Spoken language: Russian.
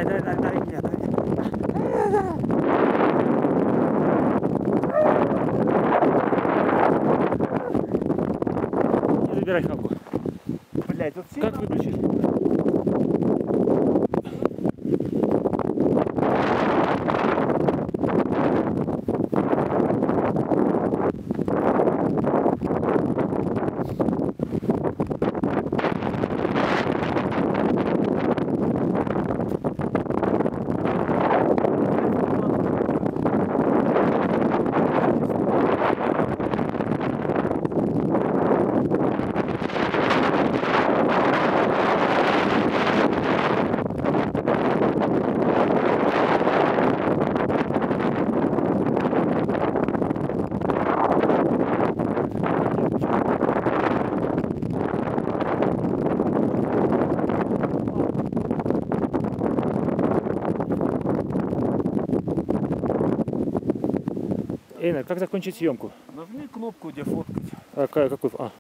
дай мне. Не забирай кнопку. Блять, тут все. Как выключить? Эйнер, как закончить съемку? Нажми кнопку, где фоткать. А, какой? А.